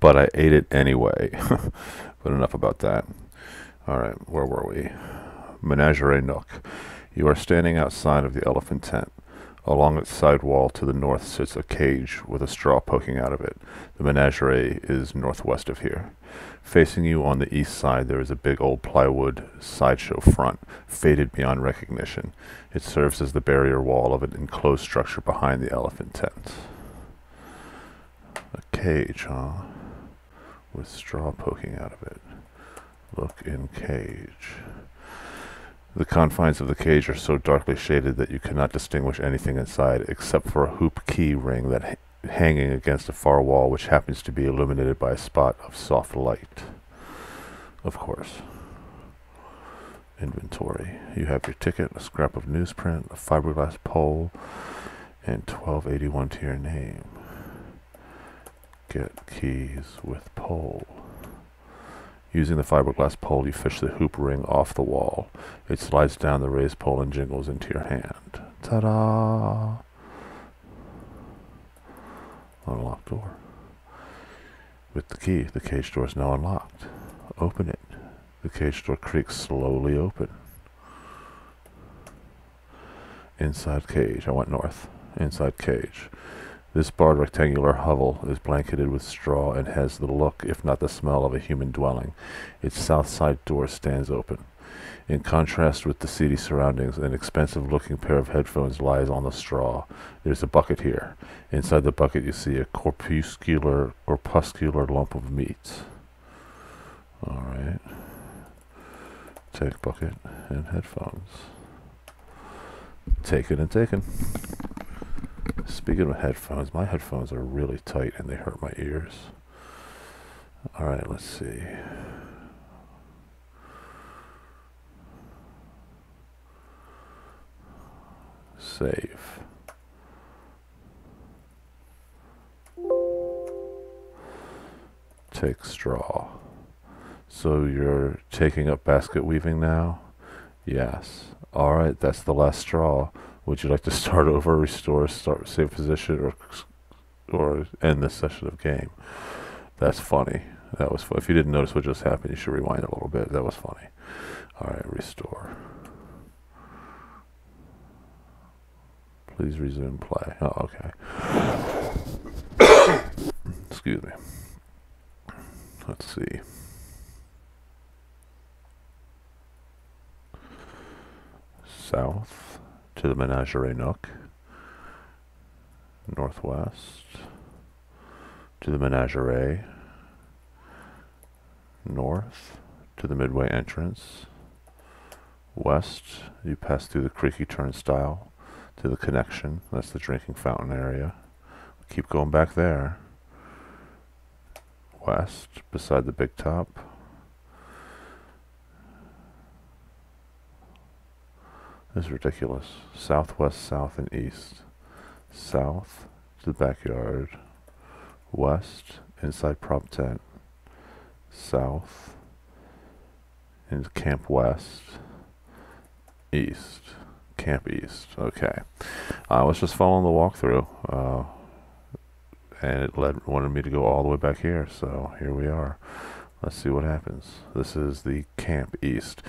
but I ate it anyway. But enough about that. Alright, where were we? Menagerie Nook. You are standing outside of the elephant tent. Along its side wall to the north sits a cage with a straw poking out of it. The menagerie is northwest of here. Facing you on the east side there is a big old plywood sideshow front, faded beyond recognition. It serves as the barrier wall of an enclosed structure behind the elephant tent. A cage, huh? With straw poking out of it. Look in cage. The confines of the cage are so darkly shaded that you cannot distinguish anything inside except for a hoop key ring that hanging against a far wall which happens to be illuminated by a spot of soft light. Of course. Inventory. You have your ticket, a scrap of newsprint, a fiberglass pole, and $12.81 to your name. Get keys with pole. Using the fiberglass pole, you fish the hoop ring off the wall. It slides down the raised pole and jingles into your hand. Ta-da! Unlocked door. With the key, the cage door is now unlocked. Open it. The cage door creaks slowly open. Inside cage. I went north. Inside cage. This barred rectangular hovel is blanketed with straw and has the look, if not the smell, of a human dwelling. Its south side door stands open. In contrast with the seedy surroundings, an expensive-looking pair of headphones lies on the straw. There's a bucket here. Inside the bucket you see a corpuscular lump of meat. Alright. Take bucket and headphones. Taken and taken. Speaking of headphones, my headphones are really tight and they hurt my ears. Alright, let's see. Save. Take straw. So you're taking up basket weaving now? Yes. Alright, that's the last straw. Would you like to start over, restore, save position, or end this session of game? That's funny. That was fun. If you didn't notice what just happened, you should rewind a little bit. That was funny. Alright, restore. Please resume play. Oh, okay. Excuse me. Let's see. South to the Menagerie Nook. Northwest to the Menagerie. North to the Midway entrance. West, you pass through the creaky turnstile to the connection. That's the drinking fountain area. Keep going back there. West, beside the big top. This is ridiculous. Southwest, south, and east. South to the backyard. West, inside prop tent. South into Camp West. East. Camp East. Okay. I was just following the walkthrough, and it wanted me to go all the way back here, so here we are. Let's see what happens. This is the Camp East.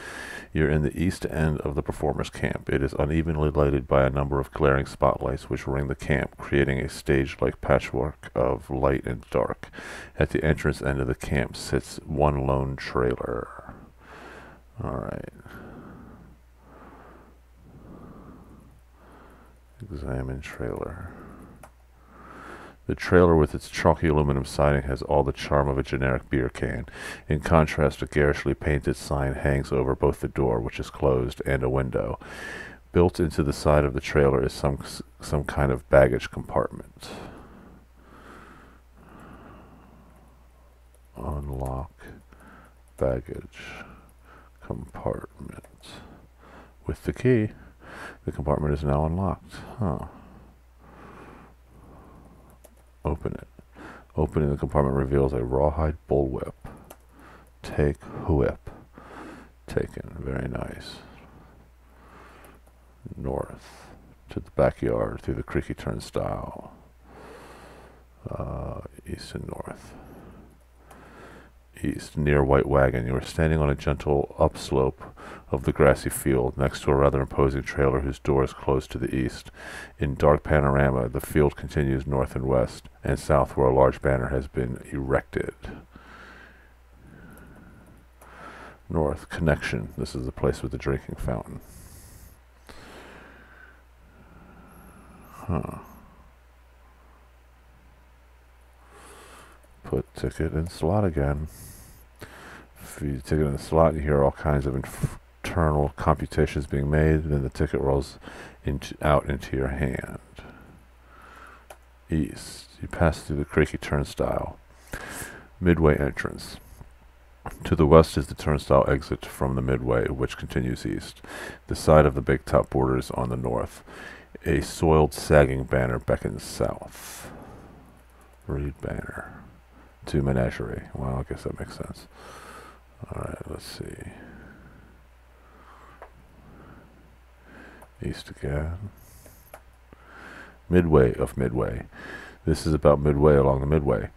You're in the east end of the performers' camp. It is unevenly lighted by a number of glaring spotlights which ring the camp, creating a stage-like patchwork of light and dark. At the entrance end of the camp sits one lone trailer. Alright. Examine trailer. The trailer with its chalky aluminum siding has all the charm of a generic beer can. In contrast, a garishly painted sign hangs over both the door, which is closed, and a window. Built into the side of the trailer is some kind of baggage compartment. Unlock baggage compartment. With the key, the compartment is now unlocked. Huh. Open it. Opening the compartment reveals a rawhide bullwhip. Take whip. Taken. Very nice. North to the backyard through the creaky turnstile. East and north. East, near White Wagon. You are standing on a gentle upslope of the grassy field, next to a rather imposing trailer whose door is closed to the east. In dark panorama, the field continues north and west, and south where a large banner has been erected. North, Connection. This is the place with the drinking fountain. Huh. Put ticket in slot again. If you ticket in the slot, you hear all kinds of internal computations being made, then the ticket rolls out into your hand. East. You pass through the creaky turnstile. Midway entrance. To the west is the turnstile exit from the midway, which continues east. The side of the big top borders on the north. A soiled, sagging banner beckons south. Read banner. To Menagerie. Well, I guess that makes sense. Alright, let's see. East again. Midway of Midway. This is about midway along the midway.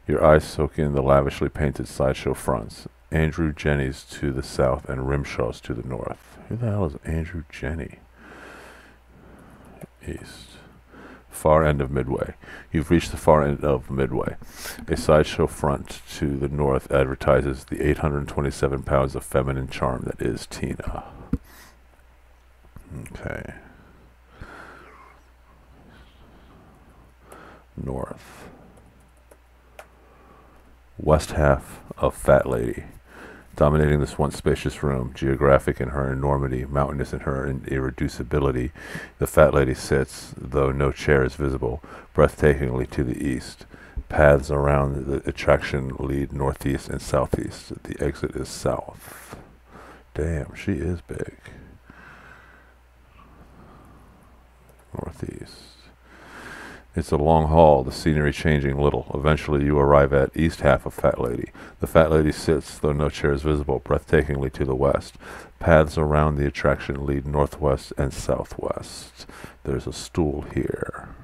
Your eyes soak in the lavishly painted sideshow fronts. Andrew Jenny's to the south and Rimshaw's to the north. Who the hell is Andrew Jenny? East. Far end of Midway. You've reached the far end of Midway. A sideshow front to the north advertises the 827 pounds of feminine charm that is Tina. Okay. North. West half of Fat Lady. Dominating this once spacious room, geographic in her enormity, mountainous in her irreducibility, the Fat Lady sits, though no chair is visible, breathtakingly to the east. Paths around the attraction lead northeast and southeast. The exit is south. Damn, she is big. Northeast. It's a long hall, the scenery changing little. Eventually you arrive at east half of Fat Lady. The Fat Lady sits, though no chair is visible, breathtakingly to the west. Paths around the attraction lead northwest and southwest. There's a stool here.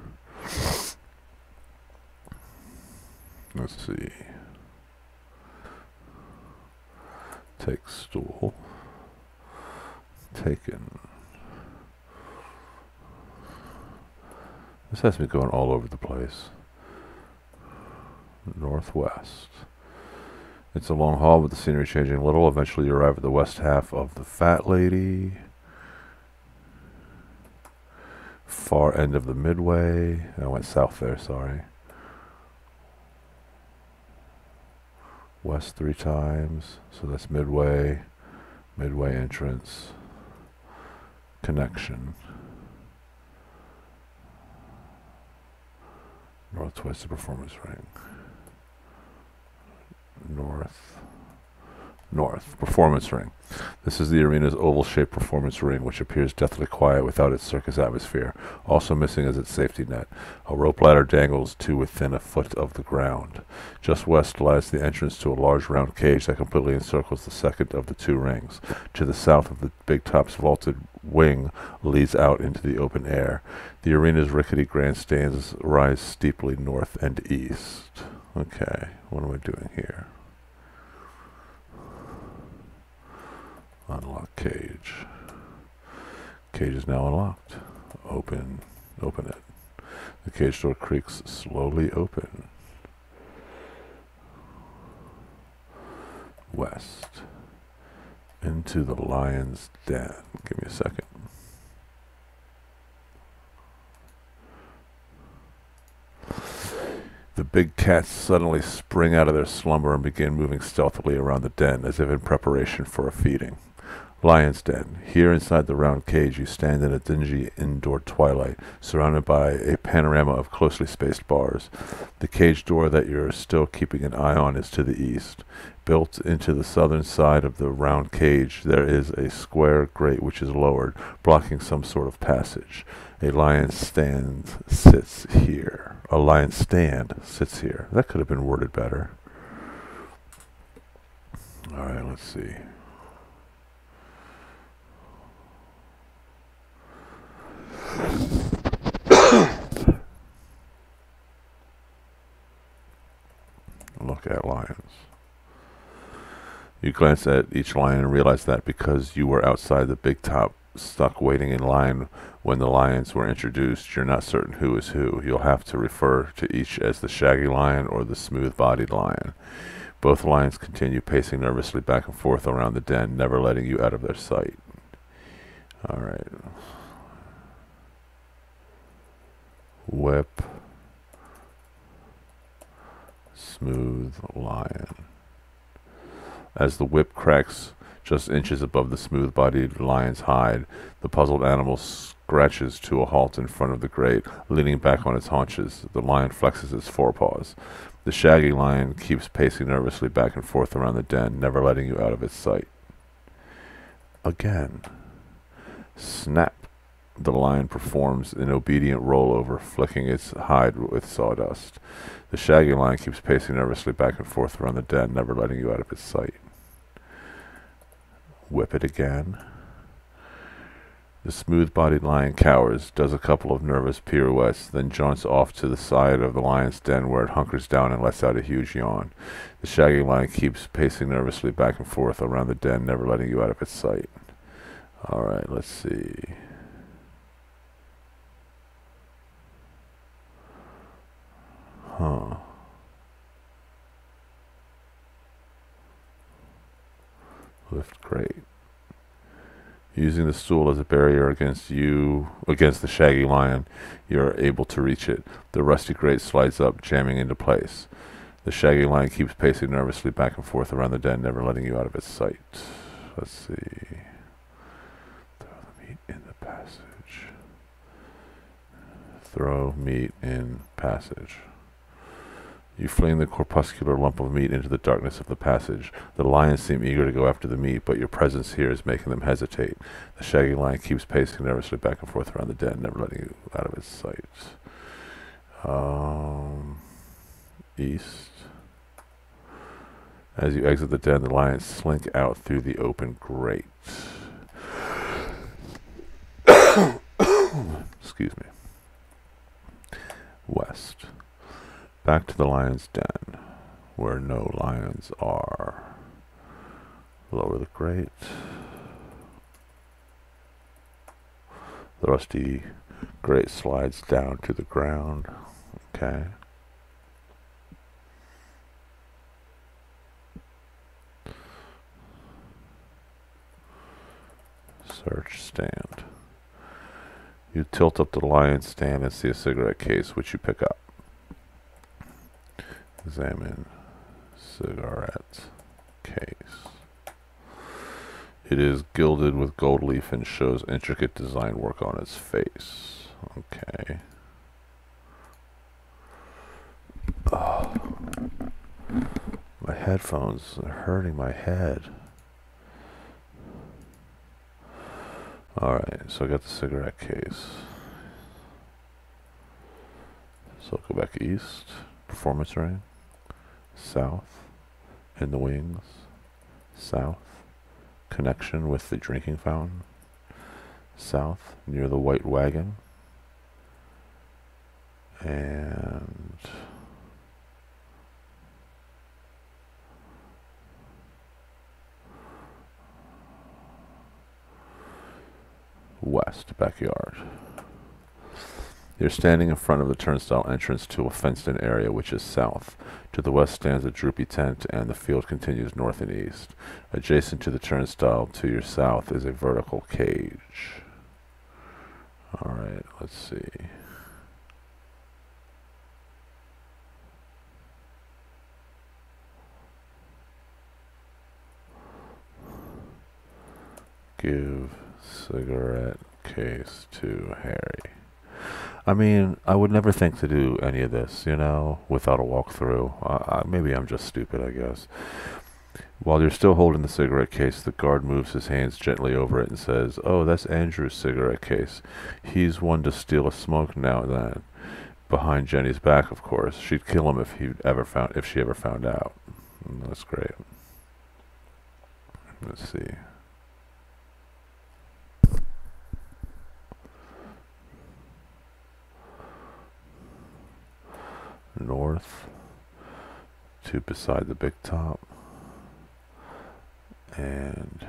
Let's see. Take stool. Taken. This has me going all over the place. Northwest. It's a long hall with the scenery changing a little. Eventually you arrive at the west half of the Fat Lady. Far end of the Midway. I went south there, sorry. West 3 times. So that's Midway. Midway entrance. Connection. Northwest the performance ring. North performance ring. This is the arena's oval-shaped performance ring, which appears deathly quiet without its circus atmosphere. Also missing is its safety net. A rope ladder dangles to within a foot of the ground. Just west lies the entrance to a large round cage that completely encircles the second of the 2 rings. To the south of the big top's vaulted wing leads out into the open air. The arena's rickety grandstands rise steeply north and east. Okay, what am I doing here? Unlock cage. Cage is now unlocked. Open it. The cage door creaks slowly open. West. Into the lion's den. Give me a second. The big cats suddenly spring out of their slumber and begin moving stealthily around the den as if in preparation for a feeding. Lion's Den. Here inside the round cage you stand in a dingy indoor twilight, surrounded by a panorama of closely spaced bars. The cage door that you're still keeping an eye on is to the east. Built into the southern side of the round cage there is a square grate which is lowered, blocking some sort of passage. A lion's stand sits here. That could have been worded better. Alright, let's see. Look at lions. You glance at each lion and realize that because you were outside the big top, stuck waiting in line when the lions were introduced, you're not certain who is who. You'll have to refer to each as the shaggy lion or the smooth-bodied lion. Both lions continue pacing nervously back and forth around the den, never letting you out of their sight. All right. Whip. Smooth lion. As the whip cracks just inches above the smooth-bodied lion's hide, the puzzled animal scratches to a halt in front of the grate, leaning back on its haunches. The lion flexes its forepaws. The shaggy lion keeps pacing nervously back and forth around the den, never letting you out of its sight. Again. Snap. The lion performs an obedient rollover, flicking its hide with sawdust. The shaggy lion keeps pacing nervously back and forth around the den, never letting you out of its sight. Whip it again. The smooth-bodied lion cowers, does a couple of nervous pirouettes, then jaunts off to the side of the lion's den where it hunkers down and lets out a huge yawn. The shaggy lion keeps pacing nervously back and forth around the den, never letting you out of its sight. Alright, let's see. Huh. Lift crate. Using the stool as a barrier against the shaggy lion, you're able to reach it. The rusty grate slides up, jamming into place. The shaggy lion keeps pacing nervously back and forth around the den, never letting you out of its sight. Let's see. Throw the meat in the passage. Throw meat in passage. You fling the corpuscular lump of meat into the darkness of the passage. The lions seem eager to go after the meat, but your presence here is making them hesitate. The shaggy lion keeps pacing nervously back and forth around the den, never letting you out of its sight. East. As you exit the den, the lions slink out through the open grate. Excuse me. West. Back to the lion's den, where no lions are. Lower the grate. The rusty grate slides down to the ground. Okay. Search stand. You tilt up the lion's stand and see a cigarette case, which you pick up. Examine cigarette case. It is gilded with gold leaf and shows intricate design work on its face. Okay. Oh, my headphones are hurting my head. Alright, so I got the cigarette case. So I'll go back east. Performance ring. South. In the wings. South. Connection with the drinking fountain. South. Near the white wagon. And west. Backyard. You're standing in front of the turnstile entrance to a fenced-in area which is south. To the west stands a droopy tent, and the field continues north and east. Adjacent to the turnstile to your south is a vertical cage. Alright, let's see. Give cigarette case to Harry. I mean, I would never think to do any of this, you know, without a walkthrough. Maybe I'm just stupid, I guess. While you're still holding the cigarette case, the guard moves his hands gently over it and says, "Oh, that's Andrew's cigarette case. He's one to steal a smoke now and then." Behind Jenny's back, of course. She'd kill him if she ever found out. That's great. Let's see. North to beside the big top. and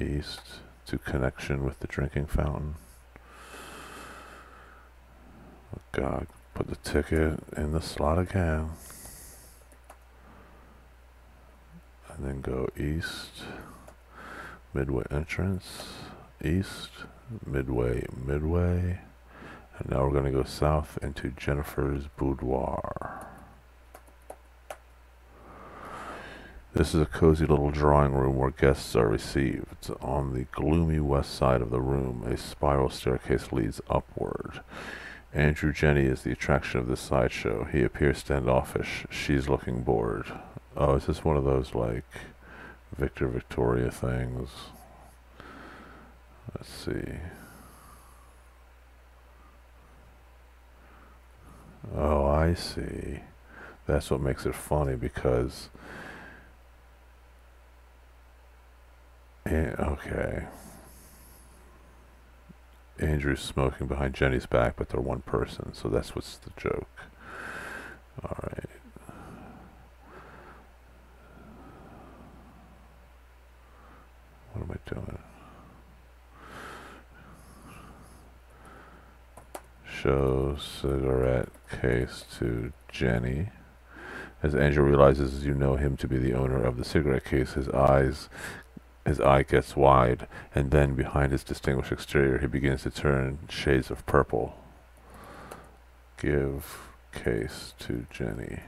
east to connection with the drinking fountain. Oh God, put the ticket in the slot again. And then go east, midway entrance, east, midway, midway. And now we're going to go south into Jennifer's boudoir. This is a cozy little drawing room where guests are received. On the gloomy west side of the room, a spiral staircase leads upward. Andrew Jenny is the attraction of this sideshow. He appears standoffish. She's looking bored. Oh, is this one of those, like, Victor Victoria things? Let's see. Oh, I see. That's what makes it funny, because... okay. Andrew's smoking behind Jenny's back, but they're one person, so that's what's the joke. Alright. What am I doing? Show cigarette case to Jenny. As Andrew realizes you know him to be the owner of the cigarette case, his eye gets wide, and then behind his distinguished exterior he begins to turn shades of purple. Give case to Jenny.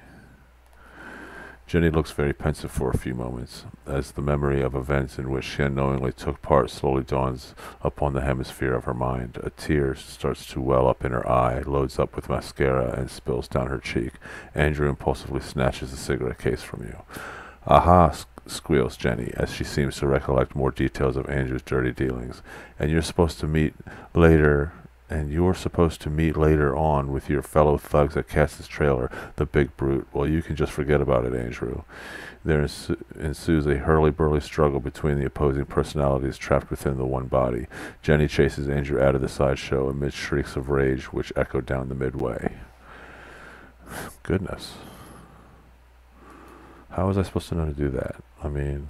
Jenny looks very pensive for a few moments, as the memory of events in which she unknowingly took part slowly dawns upon the hemisphere of her mind. A tear starts to well up in her eye, loads up with mascara, and spills down her cheek. Andrew impulsively snatches the cigarette case from you. Aha, squeals Jenny, as she seems to recollect more details of Andrew's dirty dealings. And you're supposed to meet later on with your fellow thugs at Cass's trailer, the big brute. Well, you can just forget about it, Andrew. There ensues a hurly-burly struggle between the opposing personalities trapped within the one body. Jenny chases Andrew out of the sideshow amid shrieks of rage which echo down the midway. Goodness. How was I supposed to know to do that? I mean,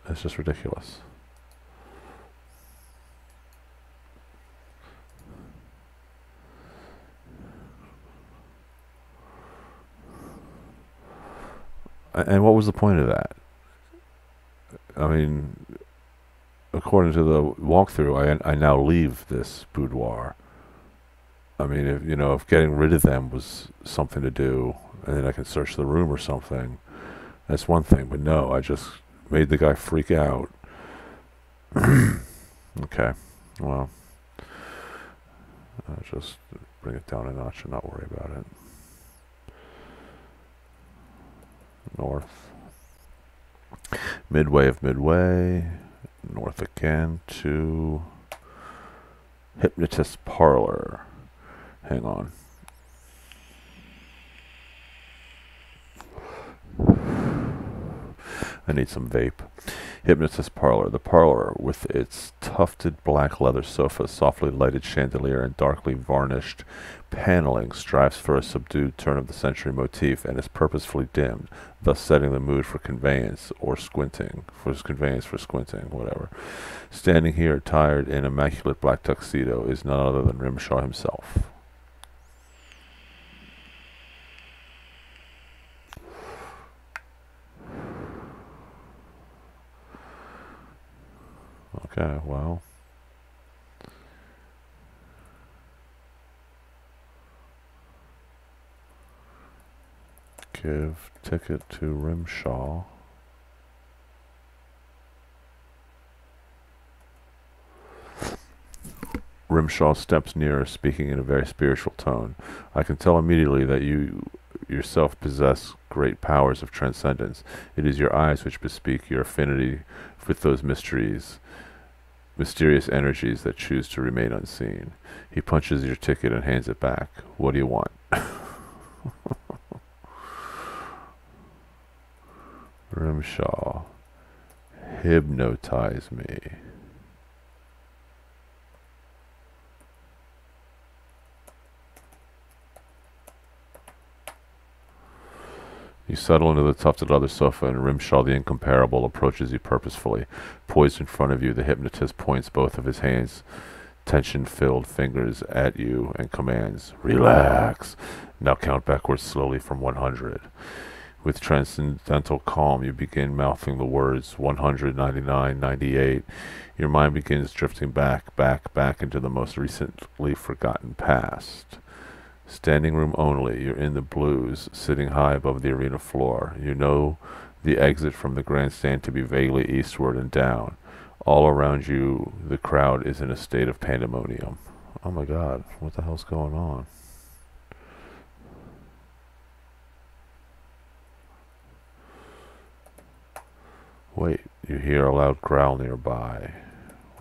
it's just ridiculous. And what was the point of that? I mean, according to the walkthrough, I now leave this boudoir. I mean, if getting rid of them was something to do, and then I can search the room or something, that's one thing. But no, I just made the guy freak out. Okay, well, I'll just bring it down a notch and not worry about it. North. Midway of midway. North again to Hypnotist Parlor. Hang on. I need some vape. Hypnotist Parlor. The parlor, with its tufted black leather sofa, softly lighted chandelier, and darkly varnished paneling, strives for a subdued turn-of-the-century motif and is purposefully dimmed, thus setting the mood for conveyance or squinting. For squinting, whatever. Standing here, attired in immaculate black tuxedo, is none other than Rimshaw himself. Okay, well. Give ticket to Rimshaw. Rimshaw steps nearer, speaking in a very spiritual tone. I can tell immediately that you yourself possess great powers of transcendence. It is your eyes which bespeak your affinity with those mysterious energies that choose to remain unseen. He punches your ticket and hands it back. What do you want? Rimshaw. Hypnotize me. You settle into the tufted leather sofa, and Rimshaw the Incomparable approaches you purposefully. Poised in front of you, the hypnotist points both of his hands, tension-filled fingers at you, and commands, "Relax. Now count backwards slowly from 100. With transcendental calm, you begin mouthing the words 100, 99, 98. Your mind begins drifting back into the most recently forgotten past. Standing room only. You're in the blues, sitting high above the arena floor. You know the exit from the grandstand to be vaguely eastward and down. All around you, the crowd is in a state of pandemonium." Oh my God, what the hell's going on? Wait, you hear a loud growl nearby.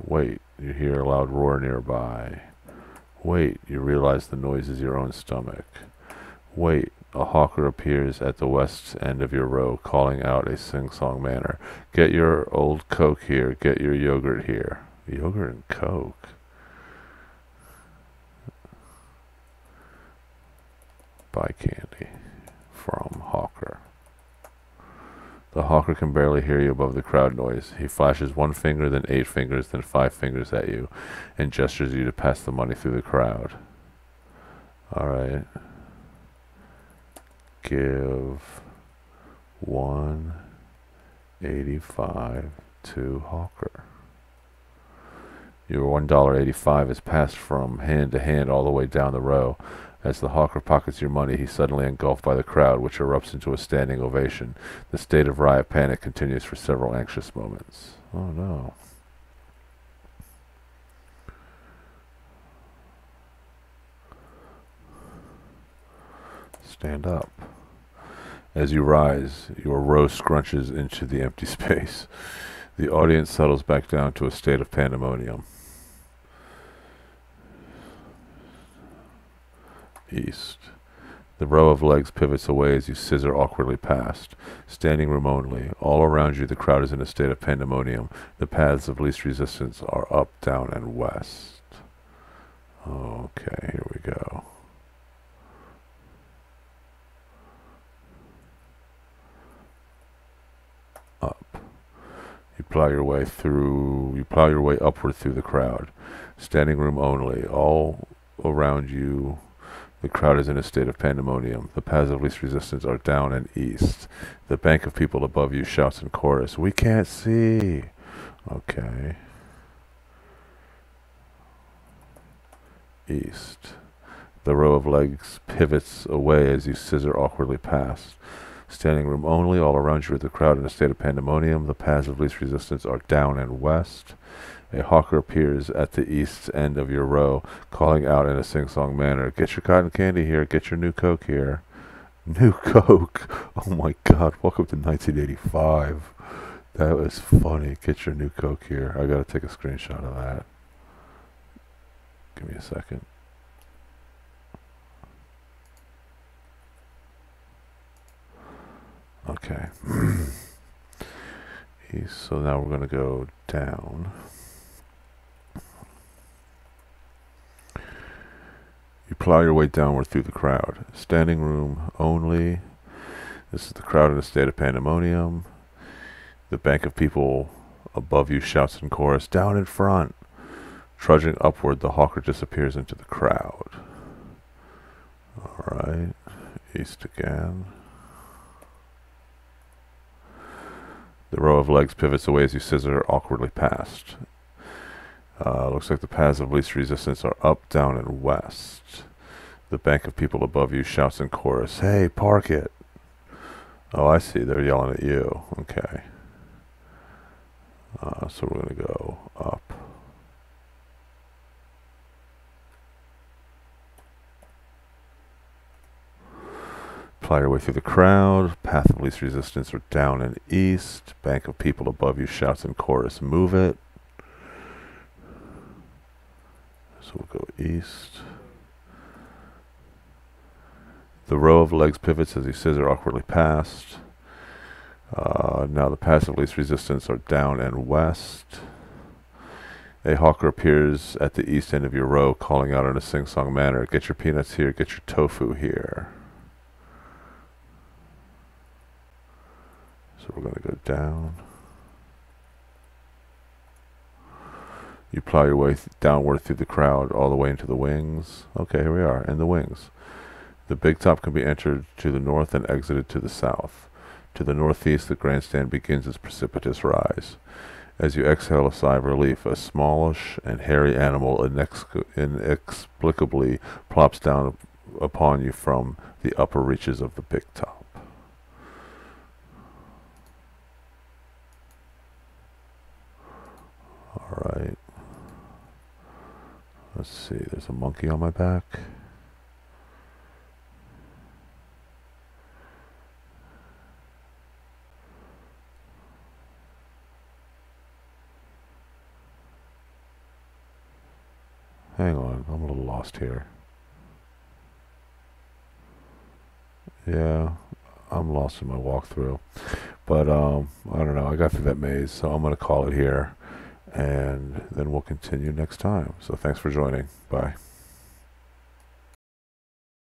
Wait, you hear a loud roar nearby. Wait, you realize the noise is your own stomach. Wait, a hawker appears at the west end of your row, calling out a sing-song manner. "Get your old Coke here, get your yogurt here." Yogurt and Coke? Buy candy from hawker. The hawker can barely hear you above the crowd noise. He flashes one finger, then 8 fingers, then 5 fingers at you, and gestures you to pass the money through the crowd. Alright. Give 1.85 to hawker. Your $1.85 is passed from hand to hand all the way down the row. As the hawker pockets your money, he's suddenly engulfed by the crowd, which erupts into a standing ovation. The state of riot panic continues for several anxious moments. Oh no. Stand up. As you rise, your row scrunches into the empty space. The audience settles back down to a state of pandemonium. East. The row of legs pivots away as you scissor awkwardly past. Standing room only. All around you, the crowd is in a state of pandemonium. The paths of least resistance are up, down, and west. Okay, here we go. Up. You plow your way upward through the crowd. Standing room only. All around you, the crowd is in a state of pandemonium. The paths of least resistance are down and east. The bank of people above you shouts in chorus, "We can't see." Okay. East. The row of legs pivots away as you scissor awkwardly past. Standing room only. All around you, the crowd in a state of pandemonium. The paths of least resistance are down and west. A hawker appears at the east end of your row, calling out in a sing-song manner, "Get your cotton candy here, get your new Coke here." New Coke? Oh my God, welcome to 1985. That was funny. Get your new Coke here. I gotta take a screenshot of that. Give me a second. Okay. So now we're gonna go down. You plow your way downward through the crowd. Standing room only. This is the crowd in a state of pandemonium. The bank of people above you shouts in chorus, "Down in front." Trudging upward, the hawker disappears into the crowd. Alright. East again. The row of legs pivots away as you scissor awkwardly past. Looks like the paths of least resistance are up, down, and west. The bank of people above you shouts in chorus, "Hey, park it." Oh, I see. They're yelling at you. Okay. So we're going to go up. Ply your way through the crowd. Path of least resistance are down and east. Bank of people above you shouts in chorus, "Move it." So we'll go east. The row of legs pivots as you scissor awkwardly past. Now the paths of least resistance are down and west. A hawker appears at the east end of your row, calling out in a sing-song manner, "Get your peanuts here, get your tofu here." So we're going to go down. You plow your way downward through the crowd all the way into the wings. Okay, here we are, in the wings. The big top can be entered to the north and exited to the south. To the northeast, the grandstand begins its precipitous rise. As you exhale a sigh of relief, a smallish and hairy animal inexplicably plops down upon you from the upper reaches of the big top. Alright. Let's see, there's a monkey on my back. Hang on, I'm a little lost here. Yeah, I'm lost in my walkthrough. But, I don't know, I got through that maze, so I'm going to call it here. And then we'll continue next time. So thanks for joining. Bye.